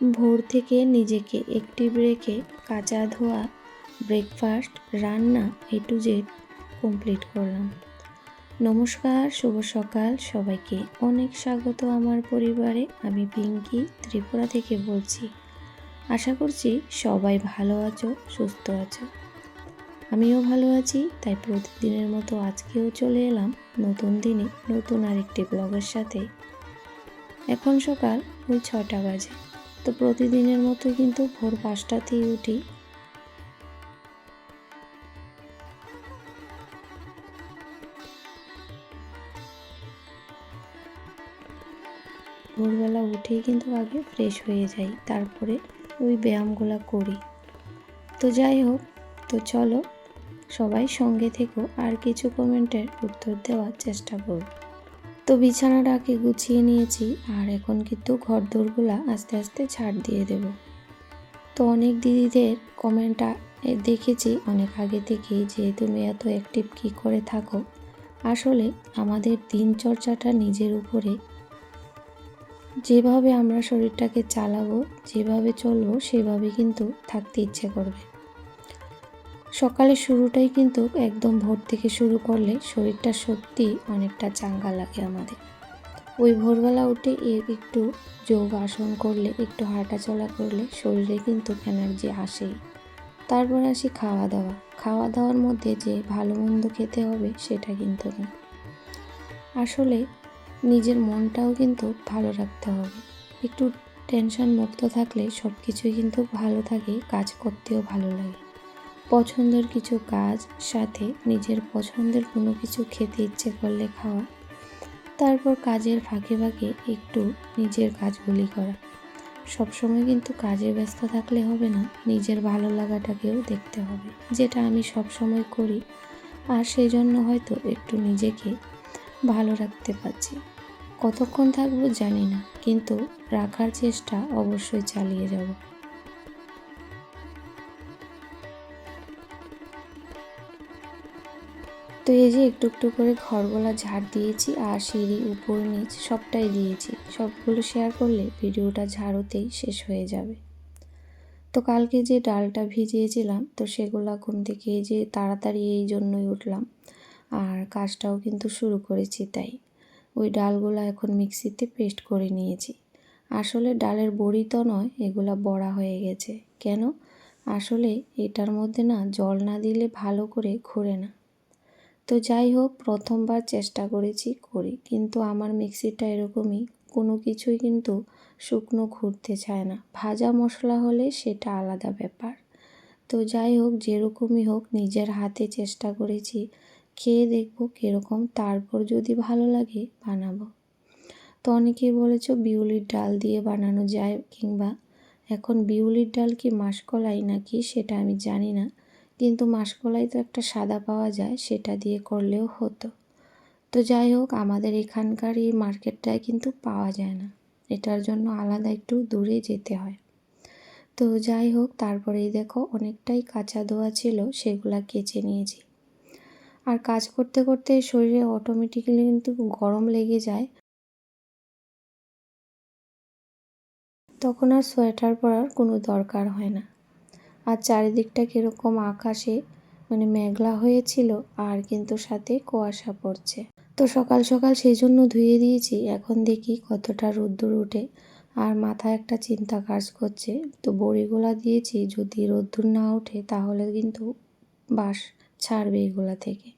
ভোর থেকে নিজেকে অ্যাক্টিভ রেখে কাচা ধোয়া, ব্রেকফাস্ট, রান্না A to Z কমপ্লিট করলাম। নমস্কার, শুভ সকাল সবাইকে। অনেক স্বাগত আমার পরিবারে। আমি পিঙ্কি ত্রিপুরা থেকে বলছি। আশা করছি সবাই ভালো আছো, সুস্থ আছো। আমিও ভালো আছি। তাই প্রতিদিনের মতো আজকেও চলে এলাম নতুন দিনে নতুন আরেকটি ব্লগের সাথে। এখন সকাল ওই 6টা বাজে। তো প্রতিদিনের মতো কিন্তু ভোর 5টাতেই উঠি। ভোরবেলা উঠেই কিন্তু আগে ফ্রেশ হয়ে যাই, তারপরে ওই ব্যায়ামগুলো করি। তো যাই হোক, তো চলো সবাই সঙ্গে থেকো, আর কিছু কমেন্টের উত্তর দেওয়ার চেষ্টা করব। তো বিছানাটাকে গুছিয়ে নিয়েছি, আর এখন কিন্তু ঘরদোরগুলা আস্তে আস্তে ঝাড় দিয়ে দেব। তো অনেক দিদিদের কমেন্টটা দেখেছি অনেক আগে থেকেই, যে তুমি এত অ্যাক্টিভ কী করে থাকো। আসলে আমাদের দিনচর্চাটা নিজের উপরে, যেভাবে আমরা শরীরটাকে চালাবো, যেভাবে চলবো, সেভাবে কিন্তু থাকতে ইচ্ছে করবে। সকালের শুরুটাই কিন্তু একদম ভোর থেকে শুরু করলে শরীরটা সত্যি অনেকটা চাঙ্গা লাগে আমাদের। ওই ভোরবেলা উঠে একটু যোগ আসন করলে, একটু হাঁটাচলা করলে শরীরে কিন্তু এনার্জি আসেই। তারপর আসি খাওয়া দাওয়া। খাওয়া দাওয়ার মধ্যে যে ভালো মন্দ খেতে হবে সেটা কিন্তু না, আসলে নিজের মনটাও কিন্তু ভালো রাখতে হবে। একটু টেনশন মুক্ত থাকলে সব কিছুই কিন্তু ভালো থাকে, কাজ করতেও ভালো লাগে। পছন্দের কিছু কাজ, সাথে নিজের পছন্দের কোনো কিছু খেতে ইচ্ছে করলে খাওয়া, তারপর কাজের ফাঁকে ফাঁকে একটু নিজের কাজগুলি করা। সবসময় কিন্তু কাজে ব্যস্ত থাকলে হবে না, নিজের ভালো লাগাটাকেও দেখতে হবে, যেটা আমি সবসময় করি। আর সেই জন্য হয়তো একটু নিজেকে ভালো রাখতে পারছি। কতক্ষণ থাকবো জানি না, কিন্তু রাখার চেষ্টা অবশ্যই চালিয়ে যাব। তো এই যে একটু একটু করে ঘরগুলা ঝাড় দিয়েছি, আর সিঁড়ি উপর নিচ সবটাই দিয়েছি। সবগুলো শেয়ার করলে ভিডিওটা ঝাড়ুতেই শেষ হয়ে যাবে। তো কালকে যে ডালটা ভিজিয়েছিলাম, তো সেগুলা ঘুম থেকে এই যে তাড়াতাড়ি এই জন্যই উঠলাম, আর কাজটাও কিন্তু শুরু করেছি। তাই ওই ডালগুলা এখন মিক্সিতে পেস্ট করে নিয়েছি। আসলে ডালের বড়ি তো নয়, এগুলা বড়া হয়ে গেছে। কেন? আসলে এটার মধ্যে না জল না দিলে ভালো করে ঘোরে না। তো যাই হোক, প্রথমবার চেষ্টা করেছি করি, কিন্তু আমার মিক্সিটা এরকমই, কোনো কিছুই কিন্তু শুকনো ঘুরতে চায় না। ভাজা মশলা হলে সেটা আলাদা ব্যাপার। তো যাই হোক, যেরকমই হোক নিজের হাতে চেষ্টা করেছি, খেয়ে দেখবো কীরকম, তারপর যদি ভালো লাগে বানাবো। তো অনেকেই বলেছো বিউলির ডাল দিয়ে বানানো যায়, কিংবা এখন বিউলির ডাল কি মাসকলাই নাকি সেটা আমি জানি না, কিন্তু মাসকলাই তো একটা সাদা পাওয়া যায়, সেটা দিয়ে করলেও হতো। তো যাই হোক, আমাদের এখানকার এই মার্কেটটায় কিন্তু পাওয়া যায় না, এটার জন্য আলাদা একটু দূরে যেতে হয়। তো যাই হোক, তারপরেই দেখো অনেকটাই কাঁচা ধোয়া ছিল, সেগুলা কেচে নিয়েছি। আর কাজ করতে করতে শরীরে অটোমেটিক্যালি কিন্তু গরম লেগে যায়, তখন আর সোয়েটার পরার কোনো দরকার হয় না। আর চারিদিকটা কীরকম আকাশে মেঘলা হয়েছিল, আর কিন্তু সাথে কুয়াশা পড়ছে। তো সকাল সকাল সেই জন্য ধুয়ে দিয়েছি। এখন দেখি কতটা রোদ্দুর উঠে, আর মাথায় একটা চিন্তা কাজ করছে। তো বড়িগুলা দিয়েছি, যদি রোদ্দুর না ওঠে তাহলে কিন্তু বাস ছাড়বে এগুলা থেকে।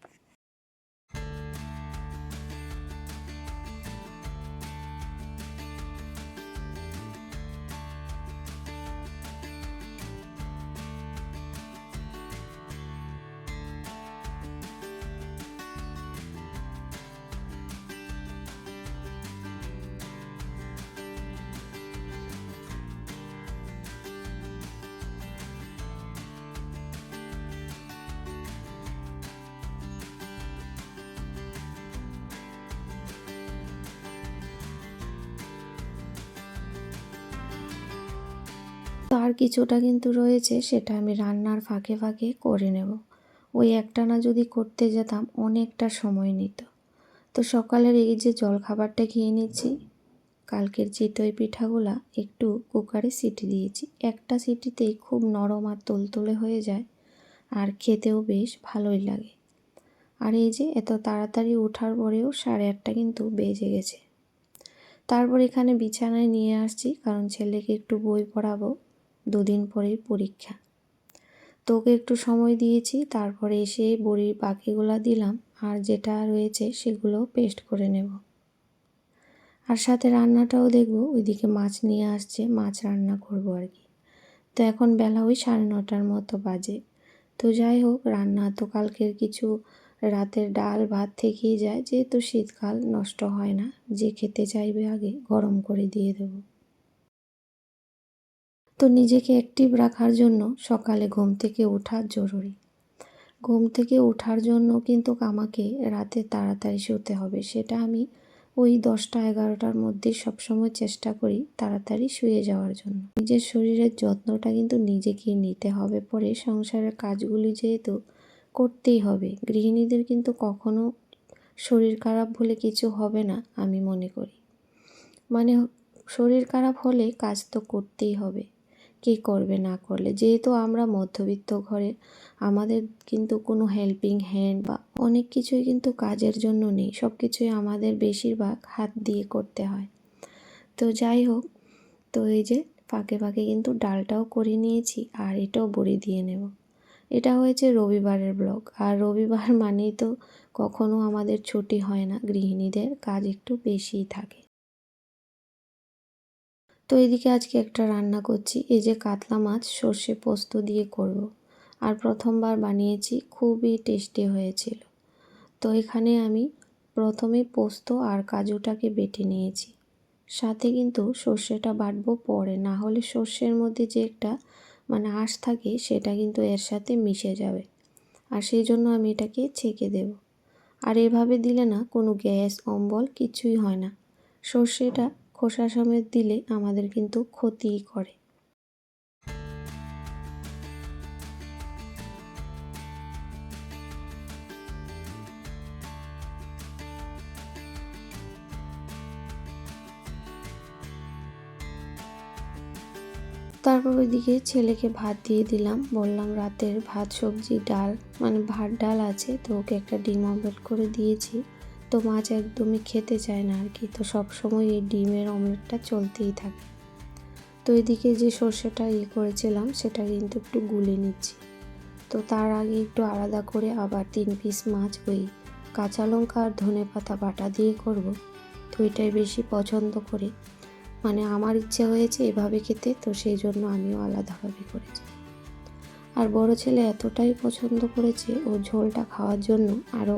তো আর কিছুটা কিন্তু রয়েছে, সেটা আমি রান্নার ফাঁকে ফাঁকে করে নেব। ওই একটানা যদি করতে যেতাম অনেকটা সময় নিত। তো সকালের এই যে জলখাবারটা খেয়ে নিচ্ছি, কালকের চিতই পিঠাগুলা একটু কুকারে সিটি দিয়েছি। একটা সিটিতেই খুব নরম আর তুলতুলে হয়ে যায়, আর খেতেও বেশ ভালোই লাগে। আর এই যে এত তাড়াতাড়ি ওঠার পরেও 8:30 কিন্তু বেজে গেছে। তারপর এখানে বিছানায় নিয়ে আসছি, কারণ ছেলেকে একটু বই পড়াবো, 2 দিন পরেই পরীক্ষা। তো ওকে একটু সময় দিয়েছি, তারপরে এসে বড়ির বাকিগুলা দিলাম, আর যেটা রয়েছে সেগুলো পেস্ট করে নেব। আর সাথে রান্নাটাও দেখব, ওইদিকে মাছ নিয়ে আসছে, মাছ রান্না করব আর কি। তো এখন বেলা ওই 9:30 মতো বাজে। তো যাই হোক, রান্না তো কালকের কিছু রাতের ডাল ভাত থেকেই যায়, যেহেতু শীতকাল নষ্ট হয় না, যে খেতে চাইবে আগে গরম করে দিয়ে দেব। তো নিজেকে অ্যাক্টিভ রাখার জন্য সকালে ঘুম থেকে ওঠা জরুরি। ঘুম থেকে ওঠার জন্য কিন্তু আমাকে রাতে তাড়াতাড়ি শুতে হবে, সেটা আমি ওই 10টা-11টার মধ্যে সবসময় চেষ্টা করি তাড়াতাড়ি শুয়ে যাওয়ার জন্য। নিজের শরীরের যত্নটা কিন্তু নিজেকেই নিতে হবে, পরে সংসারের কাজগুলি যেহেতু করতেই হবে। গৃহিণীদের কিন্তু কখনো শরীর খারাপ বলে কিছু হবে না আমি মনে করি। মানে শরীর খারাপ হলে কাজ তো করতেই হবে, কে করবে না করলে। যেহেতু আমরা মধ্যবিত্ত ঘরের, আমাদের কিন্তু কোনো হেল্পিং হ্যান্ড বা অনেক কিছুই কিন্তু কাজের জন্য নেই, সব কিছুই আমাদের বেশিরভাগ হাত দিয়ে করতে হয়। তো যাই হোক, তো এই যে ফাঁকে ফাঁকে কিন্তু ডালটাও করে নিয়েছি, আর এটাও বড়ি দিয়ে নেব। এটা হয়েছে রবিবারের ব্লগ, আর রবিবার মানেই তো কখনো আমাদের ছুটি হয় না, গৃহিণীদের কাজ একটু বেশিই থাকে। তো এদিকে আজকে একটা রান্না করছি, এই যে কাতলা মাছ সর্ষে পোস্ত দিয়ে করব। আর প্রথমবার বানিয়েছি, খুবই টেস্টি হয়েছিল। তো এখানে আমি প্রথমে পোস্ত আর কাজুটাকে বেটে নিয়েছি, সাথে কিন্তু সর্ষেটা বাটবো পরে, না হলে সর্ষের মধ্যে যে একটা আঁশ থাকে সেটা কিন্তু এর সাথে মিশে যাবে, আর সেই জন্য আমি এটাকে ছেঁকে দেব। আর এভাবে দিলে না কোনো গ্যাস অম্বল কিছুই হয় না। সর্ষেটা খোসা সমেত দিলে আমাদের কিন্তু ক্ষতিই করে। তারপর ওইদিকে ছেলেকে ভাত দিয়ে দিলাম, বললাম রাতের ভাত সবজি ডাল ভাত ডাল আছে, তো ওকে একটা ডিম অমলেট করে দিয়েছি। তো মাছ একদমই খেতে চায় না আর কি, তো সবসময় এই ডিমের অমলেটটা চলতেই থাকে। তো এদিকে যে সর্ষেটা করেছিলাম সেটা কিন্তু একটু গুলে নিচ্ছি। তো তার আগে একটু আলাদা করে আবার 3 পিস মাছ ওই কাঁচা লঙ্কা আর ধনেপাতা বাটা দিয়ে করব। তো এটাই বেশি পছন্দ করি, আমার ইচ্ছে হয়েছে এভাবে খেতে, তো সেই জন্য আমিও আলাদাভাবে করেছি। আর বড় ছেলে এতটাই পছন্দ করেছে, ও ঝোলটা খাওয়ার জন্য আরও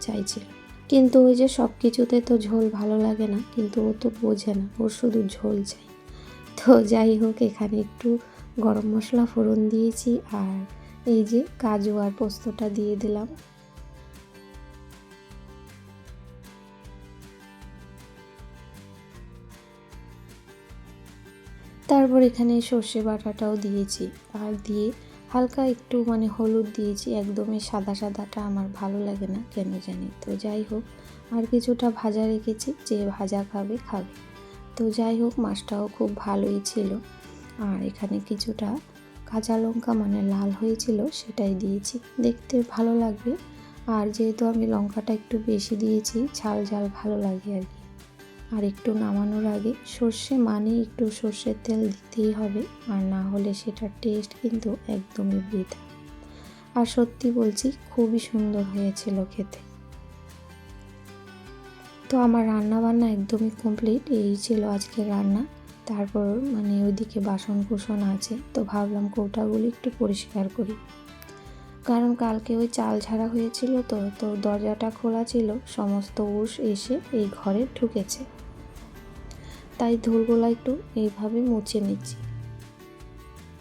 চাইছিল। কিন্তু ওই যে সব কিছুতে তো ঝোল ভালো লাগে না, কিন্তু ও তো বোঝে না, ওর শুধু ঝোল চাই। তো যাই হোক, এখানে একটু গরম মশলা ফোড়ন দিয়েছি, আর এই যে কাজু আর পোস্তটা দিয়ে দিলাম। তারপর এখানে সর্ষে বাটাটাও দিয়েছি, আর দিয়ে হালকা একটু হলুদ দিয়েছি, একদমই সাদা সাদাটা আমার ভালো লাগে না কেন জানি। তো যাই হোক, আর কিছুটা ভাজা রেখেছি, যে ভাজা খাবে খাবে। তো যাই হোক, মাছটাও খুব ভালোই ছিল। আর এখানে কিছুটা কাঁচা লঙ্কা লাল হয়েছিল সেটাই দিয়েছি, দেখতে ভালো লাগবে। আর যেহেতু আমি লঙ্কাটা একটু বেশি দিয়েছি, ঝাল ঝাল ভালো লাগে আর কি। আর একটু নামানোর আগে সর্ষে একটু সর্ষের তেল দিতেই হবে, আর না হলে সেটার টেস্ট কিন্তু একদমই বৃথা। আর সত্যি বলছি, খুবই সুন্দর হয়েছিল খেতে। তো আমার রান্না বান্না একদমই কমপ্লিট, এই ছিল আজকের রান্না। তারপর ওইদিকে বাসন কুসন আছে, তো ভাবলাম কৌটাগুলি একটু পরিষ্কার করি, কারণ কালকে ওই চাল ঝাড়া হয়েছিল, তো দরজাটা খোলা ছিল, সমস্ত উস এসে এই ঘরে ঢুকেছে, তাই ধুলগুলো একটু এইভাবে মুছে নিচ্ছি।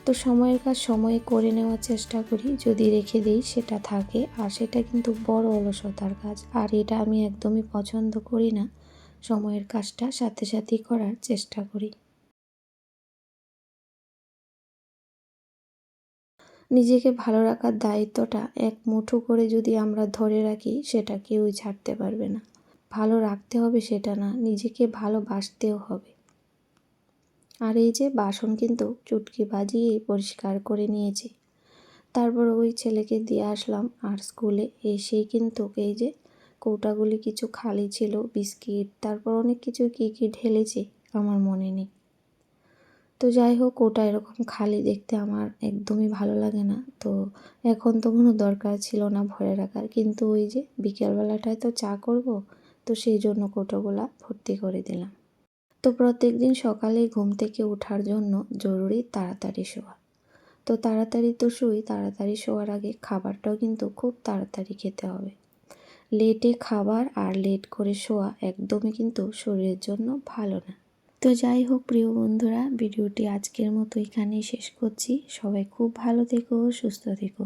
তো সময়ের কাজ সময়ে করে নেওয়ার চেষ্টা করি, যদি রেখে দিই সেটা থাকে, আর সেটা কিন্তু বড় অলসতার কাজ, আর এটা আমি একদমই পছন্দ করি না। সময়ের কাজটা সাথে সাথেই করার চেষ্টা করি। নিজেকে ভালো রাখার দায়িত্বটা এক মুঠো করে যদি আমরা ধরে রাখি, সেটা কেউই ছাড়তে পারবে না। ভালো রাখতে হবে সেটা না, নিজেকে ভালোবাসতেও হবে। আর এই যে বাসন কিন্তু চুটকি বাজিয়ে পরিষ্কার করে নিয়েছি। তারপর ওই ছেলেকে দিয়ে আসলাম, আর স্কুলে এসেই কিন্তু এই যে কৌটাগুলি কিছু খালি ছিল, বিস্কিট, তারপর অনেক কিছু কী কী ঢেলেছি আমার মনে নেই। তো যাই হোক, ওটা এরকম খালি দেখতে আমার একদমই ভালো লাগে না। তো এখন তো কোনো দরকার ছিল না ভরে রাখার, কিন্তু ওই যে বিকেলবেলাটায় তো চা করব, তো সেই জন্য কৌটোগুলা ভর্তি করে দিলাম। তো প্রত্যেক দিন সকালে ঘুম থেকে ওঠার জন্য জরুরি তাড়াতাড়ি শোয়া। তো তাড়াতাড়ি তো শুই, তাড়াতাড়ি শোয়ার আগে খাবারটাও কিন্তু খুব তাড়াতাড়ি খেতে হবে। লেটে খাবার আর লেট করে শোয়া একদমই কিন্তু শরীরের জন্য ভালো না। তো যাই হোক প্রিয় বন্ধুরা, ভিডিওটি আজকের মতো এখানেই শেষ করছি। সবাই খুব ভালো থেকো, সুস্থ থেকো।